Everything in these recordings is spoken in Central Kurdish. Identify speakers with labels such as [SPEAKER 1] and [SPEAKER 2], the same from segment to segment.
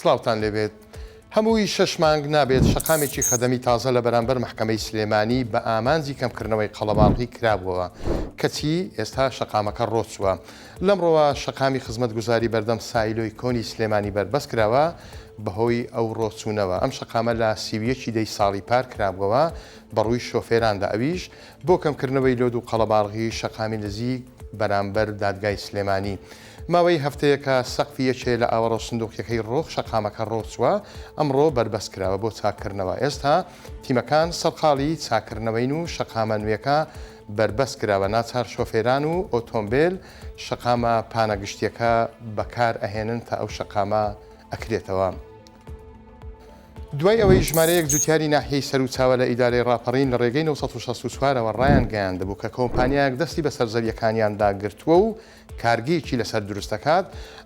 [SPEAKER 1] سڵاوتان لێبێت. هەمووی 6 مانگ نابێت شەقامێکی خەدەمی تازە لە بەرامبەر محکەمەی سلێمانی بە ئامانجی کەمکردنەوەی قەڵەباڵغی کرابووەوە کەچی ئێستا شەقامەکە ڕۆچووە. لەمڕۆوە شەقامی خزمەتگوزاری بەردەم سایلۆی کۆنی سلێمانی بەربەست کراوە بەهۆی ئەو ڕۆچوونەوە. ئەم شەقامە لە سیویەکی دەی ساڵی پار کرابووەوە بەڕووی شۆفێراندا، ئەویش بۆ کەمکردنەوەی لۆد و قەڵەباڵغی شەقامی نزیک بەرامبەر دادگای سلێمانی. ماوەی هەفتەیەکە سەقفی یەکێ لە ئاوەڕۆ سندوقیەکەی ڕۆخ شەقامەکە ڕۆچووە، ئەمڕۆ بەربەست کراوە بۆ چاکردنەوە. ئێستا تیمەکان سەرقاڵی چاکردنەوەین و شەقامە نوێەکە بەربەست کراوە. ناچار شۆفێران و ئۆتۆمبیل شەقامە پانەگشتیەکە بەکار ئەهێنن تا ئەو شەقامە ئەکرێتەوە. دوای ئەوەی ژمارەیەک جوتیاری ناحیەی سەر و چاوە لە ئیدارەی ڕاپەڕین لە ڕێگەی 964ەوە ڕایان گەیاندبوو کە کۆمپانیایەک دەستی بەسەر زەویەکانیاندا گرتووە و کارگەیەکی لەسەر دروست دەکات.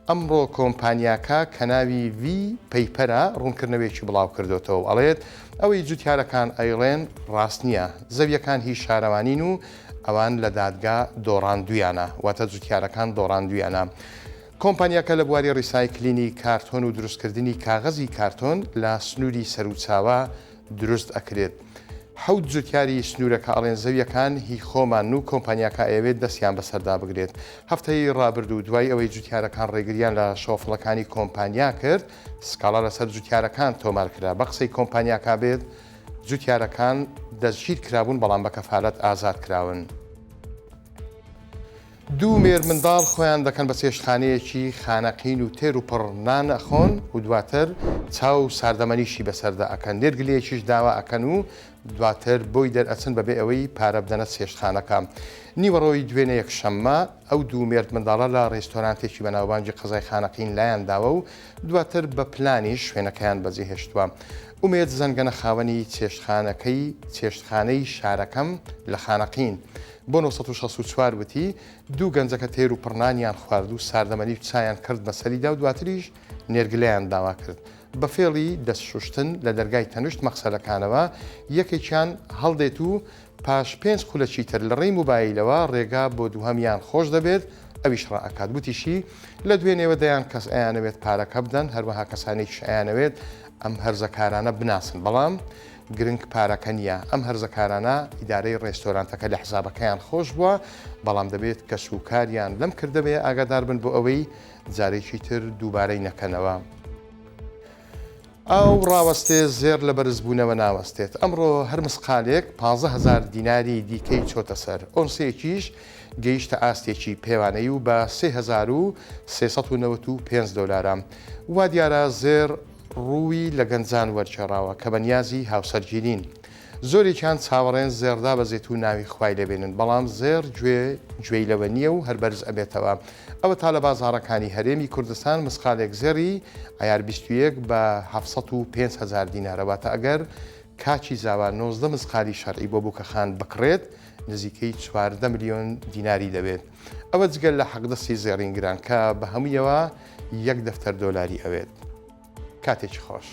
[SPEAKER 1] ئەمڕۆ کۆمپانیاکە کە ناوی وی پەیپەرە ڕوونکردنەوەیکی بڵاو کردوێتەوە. ئەڵێت ئەوەی جوتیارەکان ئەیڵێن ڕاست نییە، زەویەکان هیچ شارەوانین و ئەوان لە دادگا دۆڕاندویانە، واتە جوتیارەکان دۆڕاندویانە. کۆمپانیاکە لە بواری ڕیسایکلینی کارتۆن و دروستکردنی کاغەزی کارتۆن لە سنووری سەرچاوە دروست ئەکرێت. حەوت جوتیاری سنوورەکە ئەڵێن زەویەکان هی خۆمان و کۆمپانیاکە ئەوێت دەستیان بەسەردا بگرێت. هەفتەی ڕابرد و دوای ئەوەی جوتیارەکان ڕێگریان لە شۆفڵەکانی کۆمپانیا کرد، سکاڵا لەسەر جوتیارەکان تۆمار کرا. بە قسەی کۆمپانیاکە بێت جوتیارەکان دەستگیر کرابوون بەڵام بە کەفالەت ئازاد کراون. دوو مێر منداڵ خۆیان دەکەن بە چێشتخانەیەکی خانەقین و تێر و پڕ نان ئەخۆن و دواتر چاو ساردەمەنیشی بەسەردا ئەکەن، نێرگلەیەکیش داوا ئەکەن و دواتر بۆی دەرئەچن بەبێ ئەوەی پارە بدەنە چێشتخانەکە. نیوەڕۆی دوێنێ یەکشەممە ئەو دوو مێرد منداڵە لە ڕێستۆرانتێکی بەناوبانجی قەزای خانەقین لایەن داوە و دواتر بە پلانی شوێنەکەیان بەجێهێشتووە. ئومێد زەنگەنە خاوەنی چێشتخانەی شارەکەم لە خانەقین بۆ 1964 وتی دوو گەنجەکە تێر و پڕنانیان خوارد و ساردەمەنی و چایان کرد بەسەریدا و دواتریش نێرگلەیان داوا کرد. بە فێڵی دەستشوشتن لە دەرگای تەنوشت مەخسەلەکانەوە یەکێکیان هەڵدێت و پاش 5 خولەکی تر لە ڕێی موبایلەوە ڕێگا بۆ دووهەمیان خۆش دەبێت، ئەویش ڕائکات. گوتیشی لە دوێنێوە دەیان کەس ئەیانەوێت پارەکە بدەن، هەروەها کەسانێکیش ئەیانەوێت ئەم هەرزەکارانە بناسن، بەڵام گرنگ پارەکە نییە. ئەم هەرزەکارانە ئیدارەی ڕێستۆرانتەکە لە حسابەکەیان خۆش بووە، بەڵام دەبێت کەس و کاریان لەم کردەبێ ئاگادار بن بۆ ئەوەی جارێکی تر دووبارەی نەکەنەوە. ئەو ڕاوەستێ زێر لە بەرزبوونەوە ناوەستێت. ئەمڕۆ هەر مسقالێک 15,000 دیناری دیکەی چۆتە سەر، ئۆنسەیەکیش گەیشتە ئاستێکی پێوانەی و بە 3,395 دۆلارە. وا دیارە زێر ڕووی لە گەنجان وەرچێڕاوە کە بەنیازی هاوسەرگیرین. زۆرێکیان چاوەڕێن زێردا بەزێت و ناوی خوای لەبێنن، بەڵام زێر گوێی لەوە نییە و هەر بەرز ئەبێتەوە. ئەوە تا لە بازاڕەکانی هەرێمی کوردستان مسقالێک زێری ئایار 21 بە 705,000 دینارەواتە ئەگەر کاچی زاوا 19 مسقالی شەرعی بۆ بووکەخان بکڕێت نزیکەی 14 ملیۆن دیناری دەبێت. ئەوە جگەل لە حەقدەستی زێڕینگران کە بە هەموویەوە 1 دەفتەر دۆلاری ئەوێت. کاتێکی خۆش.